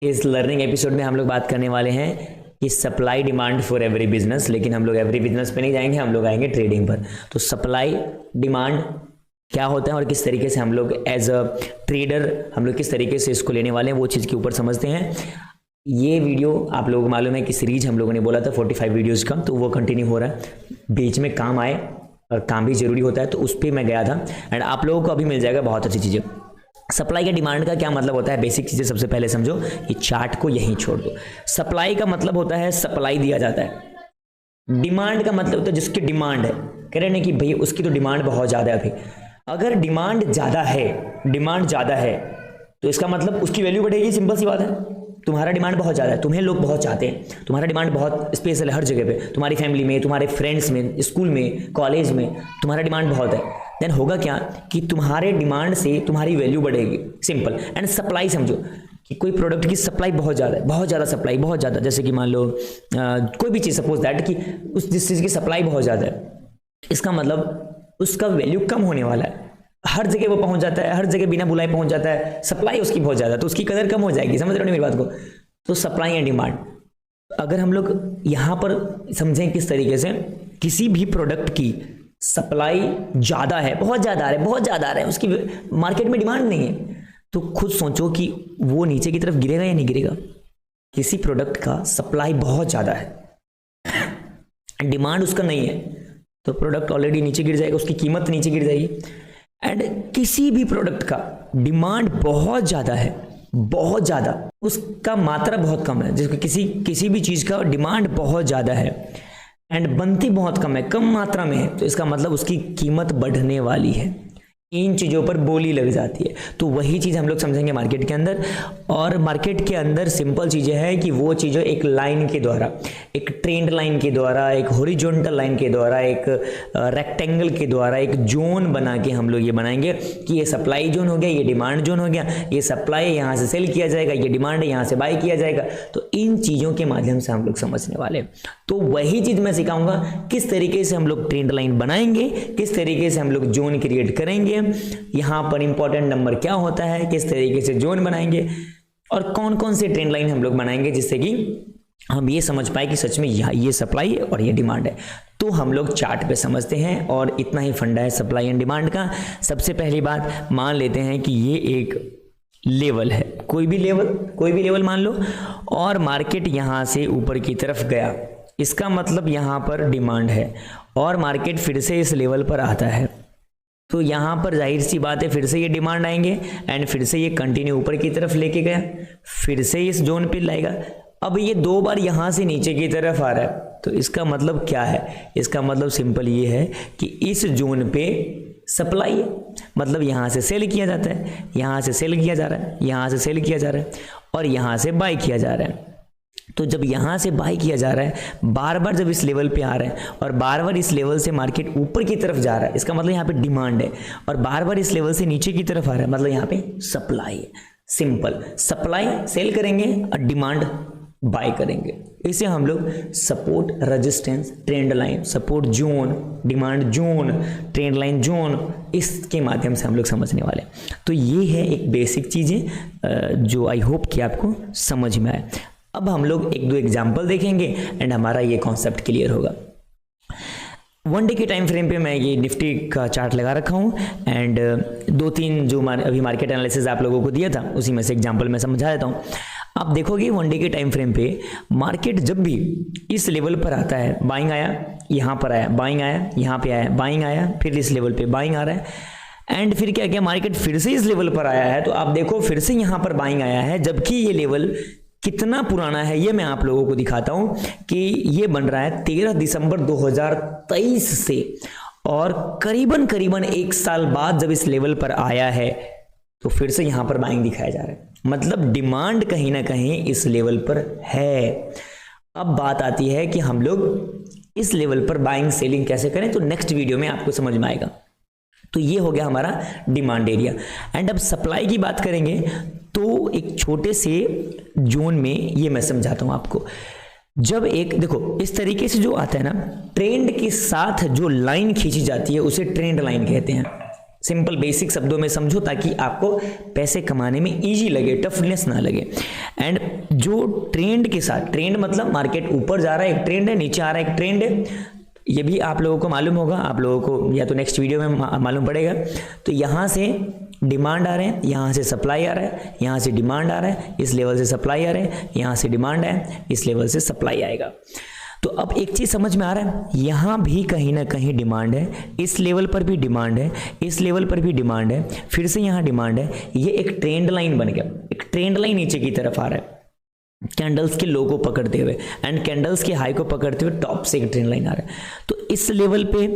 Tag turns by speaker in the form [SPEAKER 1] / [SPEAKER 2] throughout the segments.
[SPEAKER 1] इस learning episode में हम लोग बात करने वाले हैं कि supply demand for every business, लेकिन हम लोग एवरी बिजनेस पे नहीं जाएंगे, हम लोग आएंगे ट्रेडिंग पर। तो सप्लाई डिमांड क्या होता है और किस तरीके से हम लोग एज अ ट्रेडर हम लोग किस तरीके से इसको लेने वाले हैं वो चीज़ के ऊपर समझते हैं। ये वीडियो आप लोगों को मालूम है कि सीरीज हम लोगों ने बोला था 45 वीडियोस का, तो वो कंटिन्यू हो रहा है। बीच में काम आए और काम भी जरूरी होता है, तो उस पर मैं गया था एंड आप लोगों को अभी मिल जाएगा बहुत अच्छी चीज़ें। सप्लाई का डिमांड का क्या मतलब होता है, बेसिक चीज़ें सबसे पहले समझो। ये चार्ट को यहीं छोड़ दो। सप्लाई का मतलब होता है सप्लाई दिया जाता है। डिमांड का मतलब होता है जिसकी डिमांड है, कह रहे हैं कि भाई उसकी तो डिमांड बहुत ज़्यादा है। अभी अगर डिमांड ज़्यादा है तो इसका मतलब उसकी वैल्यू बढ़ेगी। सिंपल सी बात है, तुम्हारा डिमांड बहुत ज़्यादा है, तुम्हें लोग बहुत चाहते हैं, तुम्हारा डिमांड बहुत स्पेशल है हर जगह पे, तुम्हारी फैमिली में, तुम्हारे फ्रेंड्स में, स्कूल में, कॉलेज में तुम्हारा डिमांड बहुत है। देन होगा क्या कि तुम्हारे डिमांड से तुम्हारी वैल्यू बढ़ेगी। सिंपल। एंड सप्लाई समझो कि कोई प्रोडक्ट की सप्लाई बहुत ज़्यादा है, बहुत ज़्यादा सप्लाई, बहुत ज़्यादा, जैसे कि मान लो कोई भी चीज़, सपोज दैट कि उस जिस चीज़ की सप्लाई बहुत ज़्यादा है, इसका मतलब उसका वैल्यू कम होने वाला है। हर जगह वो पहुंच जाता है, हर जगह बिना बुलाए पहुंच जाता है, सप्लाई उसकी बहुत ज़्यादा, तो उसकी कदर कम हो जाएगी। समझ रहे हो मेरी बात को? तो सप्लाई एंड डिमांड अगर हम लोग यहाँ पर समझें किस तरीके से, किसी भी प्रोडक्ट की सप्लाई ज़्यादा है, बहुत ज़्यादा आ रहा है, बहुत ज़्यादा आ रहा है, उसकी मार्केट में डिमांड नहीं है, तो खुद सोचो कि वो नीचे की तरफ गिरेगा या नहीं गिरेगा। किसी प्रोडक्ट का सप्लाई बहुत ज़्यादा है, डिमांड उसका नहीं है, तो प्रोडक्ट ऑलरेडी नीचे गिर जाएगा, उसकी कीमत नीचे गिर जाएगी। एंड किसी भी प्रोडक्ट का डिमांड बहुत ज़्यादा है, बहुत ज़्यादा, उसका मात्रा बहुत कम है। जिसको किसी भी चीज़ का डिमांड बहुत ज़्यादा है एंड बनती बहुत कम है, कम मात्रा में है, तो इसका मतलब उसकी कीमत बढ़ने वाली है। इन चीज़ों पर बोली लग जाती है। तो वही चीज़ हम लोग समझेंगे मार्केट के अंदर। और मार्केट के अंदर सिंपल चीज़ें हैं कि वो चीज़ें एक लाइन के द्वारा, एक ट्रेंड लाइन के द्वारा, एक हॉरिजॉन्टल लाइन के द्वारा, एक रेक्टेंगल के द्वारा एक जोन बना के हम लोग ये बनाएंगे कि ये सप्लाई जोन हो गया, ये डिमांड जोन हो गया, ये सप्लाई यहाँ से सेल किया जाएगा, ये डिमांड यहाँ से बाई किया जाएगा। तो इन चीज़ों के माध्यम से हम लोग समझने वाले। तो वही चीज़ मैं सिखाऊंगा, किस तरीके से हम लोग ट्रेंड लाइन बनाएंगे, किस तरीके से हम लोग जोन क्रिएट करेंगे, यहाँ पर इंपॉर्टेंट नंबर क्या होता है, किस तरीके से जोन बनाएंगे और कौन कौन से ट्रेंड लाइन हम लोग बनाएंगे, जिससे कि हम ये समझ पाए कि सच में ये सप्लाई और ये डिमांड है। तो हम लोग चार्ट पे समझते हैं और इतना ही फंडा है सप्लाई एंड डिमांड का। सबसे पहली बात मान लेते हैं कि ये एक लेवल है, कोई भी लेवल मान लो, और मार्केट यहाँ से ऊपर की तरफ गया, इसका मतलब यहाँ पर डिमांड है और मार्केट फिर से इस लेवल पर आता है, तो यहाँ पर जाहिर सी बात है फिर से ये डिमांड आएंगे एंड फिर से ये कंटिन्यू ऊपर की तरफ लेके गया, फिर से इस जोन पे लाएगा। अब ये दो बार यहाँ से नीचे की तरफ आ रहा है, तो इसका मतलब क्या है, इसका मतलब सिंपल ये है कि इस जोन पे सप्लाई है, मतलब यहाँ से सेल किया जाता है, यहाँ से सेल किया जा रहा है, यहाँ से सेल किया जा रहा है और यहाँ से बाई किया जा रहा है। तो जब यहाँ से बाई किया जा रहा है, बार बार जब इस लेवल पे आ रहा है और बार बार इस लेवल से मार्केट ऊपर की तरफ जा रहा है, इसका मतलब यहाँ पे डिमांड है, और बार बार इस लेवल से नीचे की तरफ आ रहा है, मतलब यहाँ पे सप्लाई है। सिंपल, सप्लाई सेल करेंगे और डिमांड बाय करेंगे। इसे हम लोग support, resistance, trend line, support zone, demand zone, trend line zone, इसके माध्यम से हम लोग समझने वाले। तो ये है एक बेसिक चीज़ें जो आई होप कि आपको समझ में आए। अब हम लोग एक दो एग्जाम्पल देखेंगे एंड हमारा ये कॉन्सेप्ट क्लियर होगा। वन डे के टाइम फ्रेम पे मैं ये निफ्टी का चार्ट लगा रखा हूँ एंड दो तीन जो अभी मार्केट एनालिसिस आप लोगों को दिया था उसी में से एग्जाम्पल मैं समझा देता हूँ। आप देखोगे वन डे के टाइम फ्रेम पे मार्केट जब भी इस लेवल पर आता है, बाइंग आया, यहाँ पर आया, बाइंग आया, यहाँ पे आया, बाइंग आया, फिर इस लेवल पे बाइंग आ रहा है एंड फिर क्या किया, मार्केट फिर से इस लेवल पर आया है, तो आप देखो फिर से यहाँ पर बाइंग आया है, जबकि ये लेवल कितना पुराना है ये मैं आप लोगों को दिखाता हूं कि ये बन रहा है 13 दिसंबर 2023 से, और करीबन एक साल बाद जब इस लेवल पर आया है तो फिर से यहां पर बाइंग दिखाया जा रहा है, मतलब डिमांड कहीं ना कहीं इस लेवल पर है। अब बात आती है कि हम लोग इस लेवल पर बाइंग सेलिंग कैसे करें, तो नेक्स्ट वीडियो में आपको समझ में आएगा। तो ये हो गया हमारा डिमांड एरिया। एंड अब सप्लाई की बात करेंगे तो एक छोटे से जोन में ये मैं समझाता हूं आपको। जब एक देखो इस तरीके से जो आता है ना, ट्रेंड के साथ जो लाइन खींची जाती है उसे ट्रेंड लाइन कहते हैं। सिंपल बेसिक शब्दों में समझो ताकि आपको पैसे कमाने में इजी लगे, टफनेस ना लगे। एंड जो ट्रेंड के साथ, ट्रेंड मतलब मार्केट ऊपर जा रहा है एक ट्रेंड है, नीचे आ रहा है एक ट्रेंड है, ये भी आप लोगों को मालूम होगा, आप लोगों को या तो नेक्स्ट वीडियो में मालूम पड़ेगा। तो यहाँ से डिमांड आ रहे हैं, यहाँ से सप्लाई आ रहा है, यहाँ से डिमांड आ रहा है, इस लेवल से सप्लाई आ रहा है, यहाँ से डिमांड है, इस लेवल से सप्लाई आएगा। तो अब एक चीज समझ में आ रहा है, यहाँ भी कहीं ना कहीं डिमांड है, इस लेवल पर भी डिमांड है, इस लेवल पर भी डिमांड है, फिर से यहाँ डिमांड है। ये एक ट्रेंड लाइन बन गया, एक ट्रेंड लाइन नीचे की तरफ आ रहा है कैंडल्स के लो को पकड़ते हुए एंड कैंडल्स के हाई को पकड़ते हुए टॉप से एक ट्रेंड लाइन आ रहा है। तो इस लेवल पे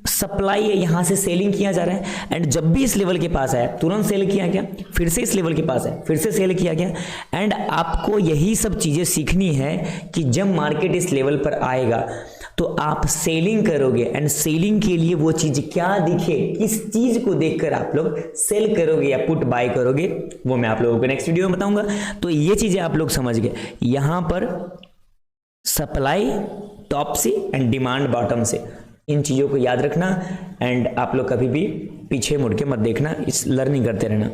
[SPEAKER 1] सप्लाई है, यहां से सेलिंग किया जा रहा है एंड जब भी इस लेवल के पास आया तुरंत सेल किया गया, फिर से इस लेवल के पास है फिर से सेल किया गया। एंड आपको यही सब चीजें सीखनी है कि जब मार्केट इस लेवल पर आएगा तो आप सेलिंग करोगे एंड सेलिंग के लिए वो चीज क्या दिखे, किस चीज को देखकर आप लोग सेल करोगे या पुट बाय करोगे, वो मैं आप लोगों को नेक्स्ट वीडियो में बताऊंगा। तो ये चीजें आप लोग समझ गए, यहां पर सप्लाई टॉप से एंड डिमांड बॉटम से, इन चीजों को याद रखना एंड आप लोग कभी भी पीछे मुड़ के मत देखना, इस लर्निंग करते रहना।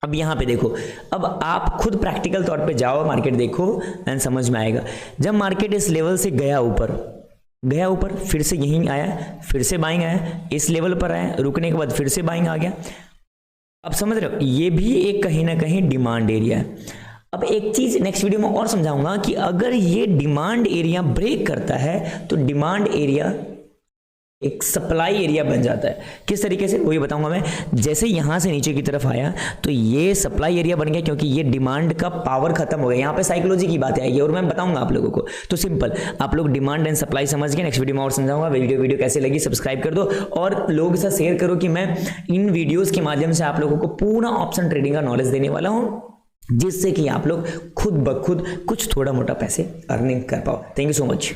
[SPEAKER 1] अब यहां पे देखो, अब आप खुद प्रैक्टिकल तौर पे जाओ, मार्केट देखो एंड समझ में आएगा। जब मार्केट इस लेवल से गया ऊपर, फिर से यहीं आया, फिर से बाइंग आया, इस लेवल पर आया, रुकने के बाद फिर से बाइंग आ गया। अब समझ रहे हो, ये भी एक कहीं ना कहीं डिमांड एरिया है। अब एक चीज नेक्स्ट वीडियो में और समझाऊंगा कि अगर ये डिमांड एरिया ब्रेक करता है तो डिमांड एरिया एक सप्लाई एरिया बन जाता है। किस तरीके से, वही बताऊंगा मैं। जैसे यहां से नीचे की तरफ आया तो ये सप्लाई एरिया बन गया, क्योंकि ये डिमांड का पावर खत्म हो गया। यहाँ पे साइकोलॉजी की बातें आएगी और मैं बताऊंगा आप लोगों को। तो सिंपल, आप लोग डिमांड एंड सप्लाई समझ गए। नेक्स्ट वीडियो में और समझाऊंगा। वीडियो कैसे लगी सब्सक्राइब कर दो और लोगों के साथ शेयर करो कि मैं इन वीडियोज के माध्यम से आप लोगों को पूरा ऑप्शन ट्रेडिंग का नॉलेज देने वाला हूँ, जिससे कि आप लोग खुद ब खुद कुछ थोड़ा मोटा पैसे अर्निंग कर पाओ। Thank you so much.